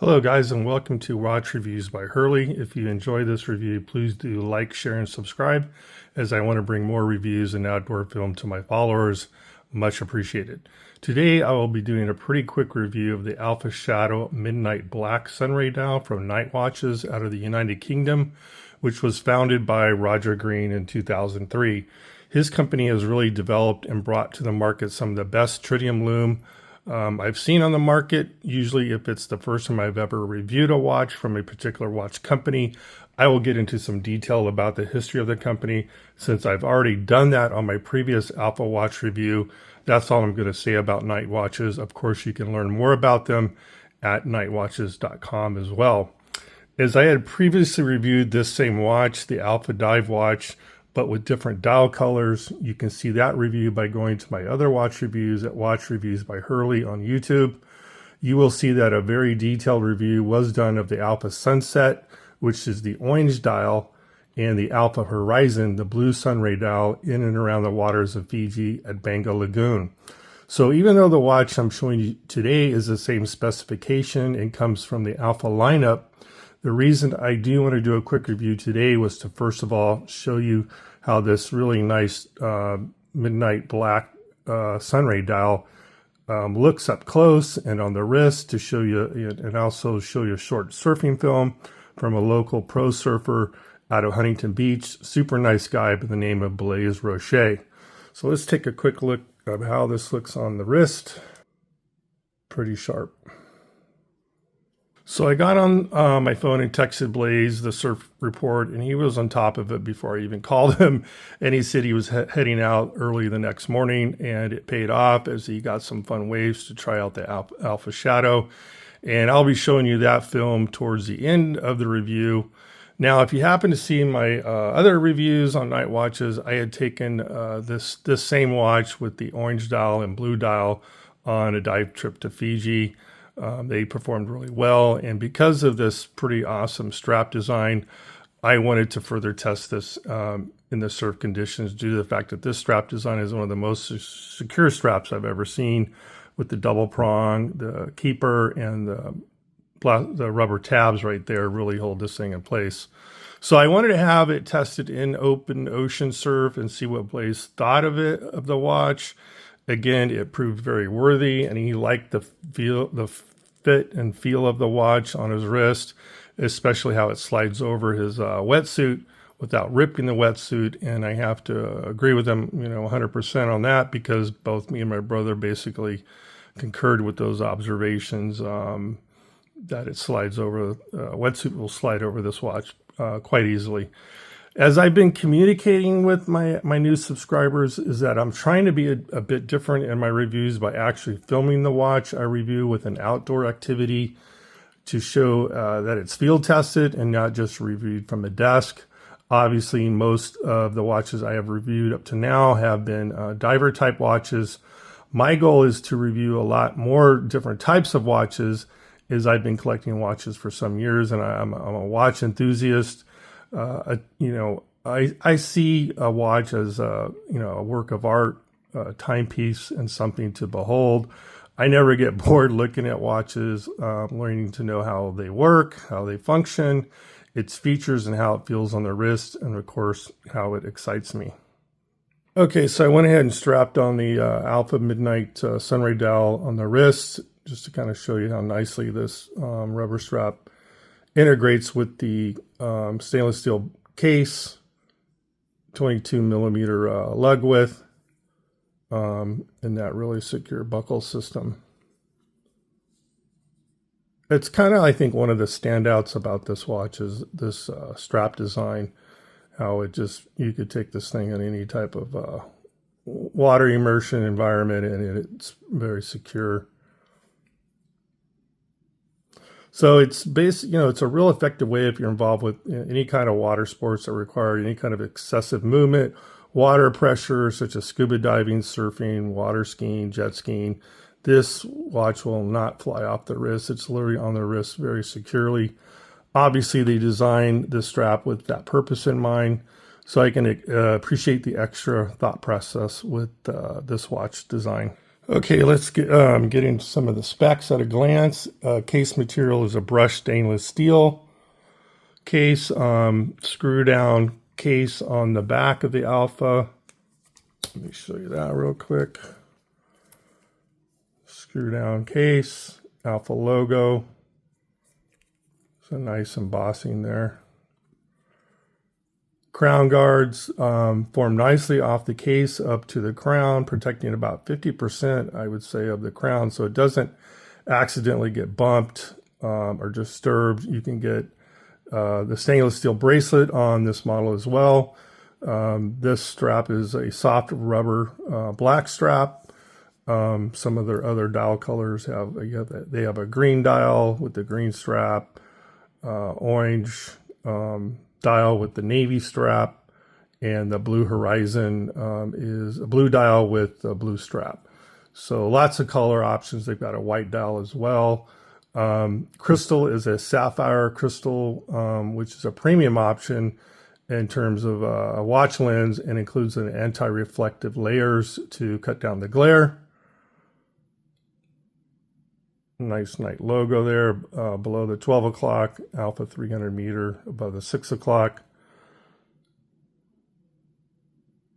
Hello guys, and welcome to Watch Reviews by Hurley. If you enjoy this review, please do like, share, and subscribe, as I want to bring more reviews and outdoor film to my followers. Much appreciated. Today I will be doing a pretty quick review of the Alpha Shadow Midnight Black Sunray Dial from Nite Watches out of the United Kingdom, which was founded by Roger Green in 2003. His company has really developed and brought to the market some of the best tritium lume I've seen on the market. Usually if it's the first time I've ever reviewed a watch from a particular watch company, I will get into some detail about the history of the company. Since I've already done that on my previous Alpha watch review, that's all I'm going to say about Nite watches. Of course, you can learn more about them at nitewatches.com as well. As I had previously reviewed this same watch, the Alpha Dive watch, but with different dial colors. You can see that review by going to my other watch reviews at Watch Reviews by Hurley on YouTube. You will see that a very detailed review was done of the Alpha Sunset, which is the orange dial, and the Alpha Horizon, the blue sunray dial, in and around the waters of Fiji at Banga Lagoon. So even though the watch I'm showing you today is the same specification and comes from the Alpha lineup, the reason I do want to do a quick review today was to first of all show you how this really nice midnight black sunray dial looks up close and on the wrist, to show you, and also show you a short surfing film from a local pro surfer out of Huntington Beach. Super nice guy by the name of Blaze Roche. So let's take a quick look at how this looks on the wrist. Pretty sharp. So I got on my phone and texted Blaze the surf report, and he was on top of it before I even called him. And he said he was heading out early the next morning, and it paid off as he got some fun waves to try out the Alpha Shadow. And I'll be showing you that film towards the end of the review. Now, if you happen to see my other reviews on Nite watches, I had taken this same watch with the orange dial and blue dial on a dive trip to Fiji. They performed really well, and because of this pretty awesome strap design, I wanted to further test this in the surf conditions, due to the fact that this strap design is one of the most secure straps I've ever seen, with the double prong, the keeper, and the rubber tabs right there really hold this thing in place. So I wanted to have it tested in open ocean surf and see what Blaze thought of it, of the watch. Again, it proved very worthy, and he liked the fit and feel of the watch on his wrist, especially how it slides over his wetsuit without ripping the wetsuit. And I have to agree with him, 100% on that, because both me and my brother basically concurred with those observations, that it slides over, wetsuit will slide over this watch quite easily. As I've been communicating with my new subscribers, is that I'm trying to be a bit different in my reviews by actually filming the watch I review with an outdoor activity, to show that it's field tested and not just reviewed from a desk. Obviously, most of the watches I have reviewed up to now have been diver type watches. My goal is to review a lot more different types of watches, as I've been collecting watches for some years, and I'm a watch enthusiast. I see a watch as a work of art, a timepiece, and something to behold. I never get bored looking at watches, learning to know how they work, how they function, its features, and how it feels on the wrist, and of course, how it excites me. Okay, so I went ahead and strapped on the Alpha Midnight Sunray Dial on the wrist, just to kind of show you how nicely this rubber strap integrates with the stainless steel case, 22mm lug width, and that really secure buckle system. It's kind of, I think, one of the standouts about this watch is this strap design, how it just, you could take this thing in any type of water immersion environment, and it's very secure. So it's it's a real effective way if you're involved with any kind of water sports that require any kind of excessive movement, water pressure, such as scuba diving, surfing, water skiing, jet skiing. This watch will not fly off the wrist. It's literally on the wrist very securely. Obviously, they designed this strap with that purpose in mind, so I can appreciate the extra thought process with this watch design. Okay, let's get into some of the specs at a glance. Case material is a brushed stainless steel case, screw down case on the back of the Alpha. Let me show you that real quick. Screw down case, Alpha logo. It's a nice embossing there. Crown guards form nicely off the case up to the crown, protecting about 50%, I would say, of the crown, so it doesn't accidentally get bumped or disturbed. You can get the stainless steel bracelet on this model as well. This strap is a soft rubber black strap. Some of their other dial colors have a green dial with the green strap, orange dial with the navy strap, and the Blue Horizon is a blue dial with a blue strap. So lots of color options. They've got a white dial as well. Crystal is a sapphire crystal, which is a premium option in terms of a watch lens, and includes an anti-reflective layers to cut down the glare. Nice Nite logo there below the 12 o'clock, Alpha 300 meter above the 6 o'clock.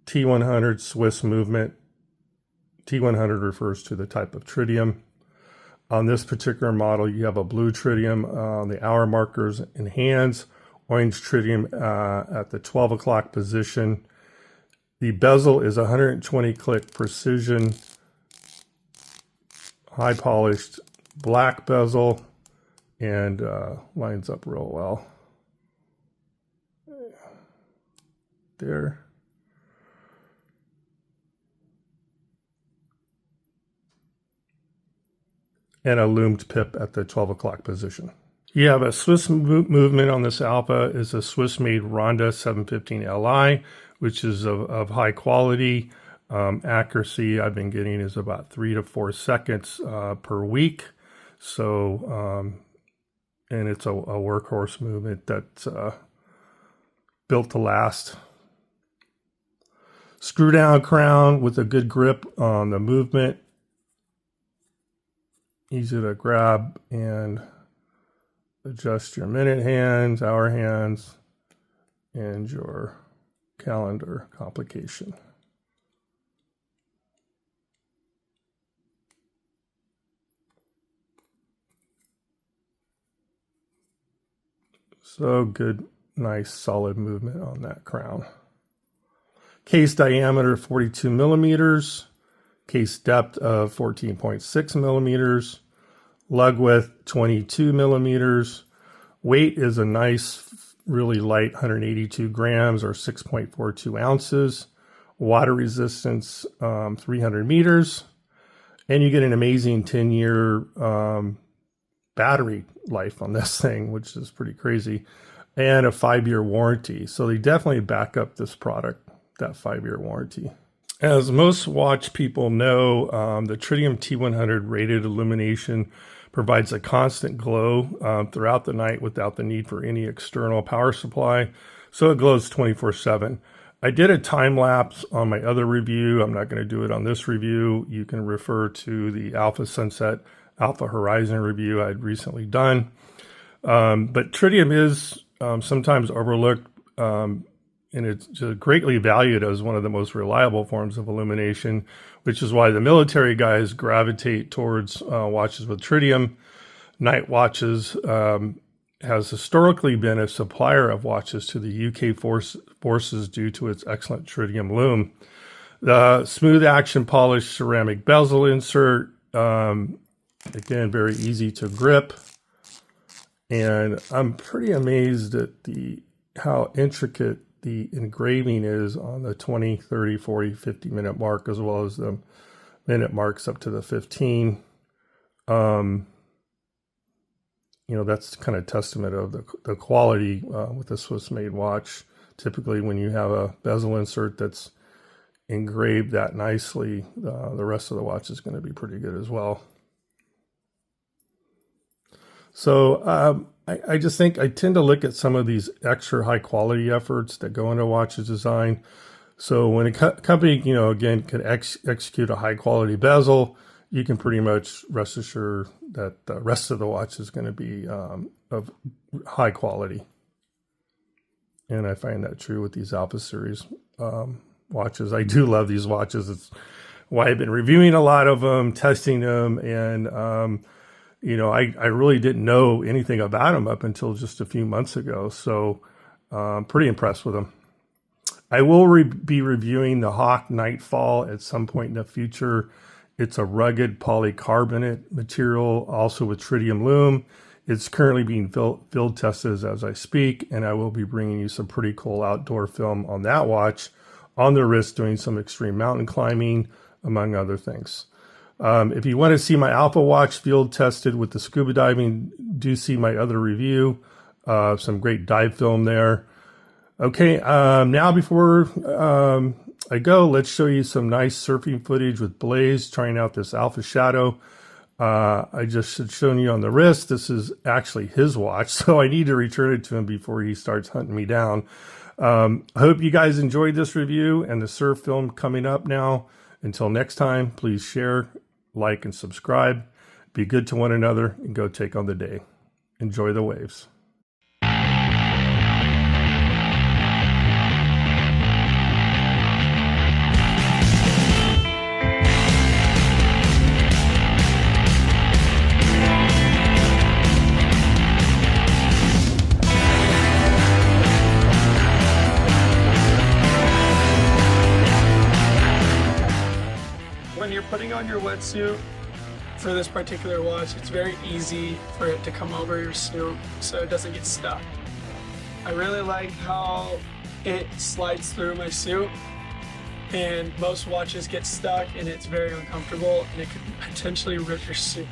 T100 Swiss movement. T100 refers to the type of tritium. On this particular model, you have a blue tritium on the hour markers and hands, orange tritium at the 12 o'clock position. The bezel is 120 click precision, high polished black bezel, and lines up real well there. And a loomed pip at the 12 o'clock position. You have a Swiss movement on this Alpha. Is a Swiss-made Ronda 715 Li, which is of high quality. Accuracy I've been getting is about 3 to 4 seconds per week. So, and it's a workhorse movement that's built to last. Screw down crown with a good grip on the movement. Easy to grab and adjust your minute hands, hour hands, and your calendar complication. So good, nice, solid movement on that crown. Case diameter 42 millimeters. Case depth of 14.6 millimeters. Lug width 22 millimeters. Weight is a nice, really light 182 grams or 6.42 ounces. Water resistance 300 meters. And you get an amazing 10-year battery life on this thing, which is pretty crazy, and a 5-year warranty. So they definitely back up this product, that 5-year warranty. As most watch people know, the Tritium T100 rated illumination provides a constant glow throughout the night without the need for any external power supply. So it glows 24/7. I did a time lapse on my other review. I'm not going to do it on this review. You can refer to the Alpha Sunset, Alpha Horizon review I'd recently done. But tritium is sometimes overlooked, and it's greatly valued as one of the most reliable forms of illumination, which is why the military guys gravitate towards watches with tritium. Nite Watches has historically been a supplier of watches to the UK forces due to its excellent tritium lume. The smooth action polished ceramic bezel insert, again, very easy to grip. And I'm pretty amazed at how intricate the engraving is on the 20, 30, 40, 50 minute mark, as well as the minute marks up to the 15. That's kind of testament of the quality with a Swiss-made watch. Typically, when you have a bezel insert that's engraved that nicely, the rest of the watch is going to be pretty good as well. So I just think I tend to look at some of these extra high quality efforts that go into watches design. So when a company, again, can execute a high quality bezel, you can pretty much rest assured that the rest of the watch is going to be of high quality. And I find that true with these Alpha Series watches. I do love these watches. It's why I've been reviewing a lot of them, testing them, and I really didn't know anything about them up until just a few months ago. So I'm pretty impressed with them. I will be reviewing the Hawk Nightfall at some point in the future. It's a rugged polycarbonate material, also with tritium lume. It's currently being field tested as I speak, and I will be bringing you some pretty cool outdoor film on that watch, on the wrist, doing some extreme mountain climbing, among other things. If you want to see my Alpha watch field tested with the scuba diving, do see my other review. Some great dive film there. Okay, now before I go, let's show you some nice surfing footage with Blaze trying out this Alpha Shadow. I just had shown you on the wrist. This is actually his watch, so I need to return it to him before he starts hunting me down. I hope you guys enjoyed this review and the surf film coming up now. Until next time, please share, like, and subscribe. Be good to one another and go take on the day. Enjoy the waves. When you're putting on your wetsuit for this particular watch, it's very easy for it to come over your suit so it doesn't get stuck. I really like how it slides through my suit, and most watches get stuck and it's very uncomfortable and it could potentially rip your suit.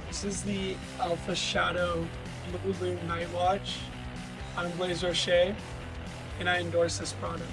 This is the Alpha Shadow Blue Lume Night Watch. I'm Blaze Roche, and I endorse this product.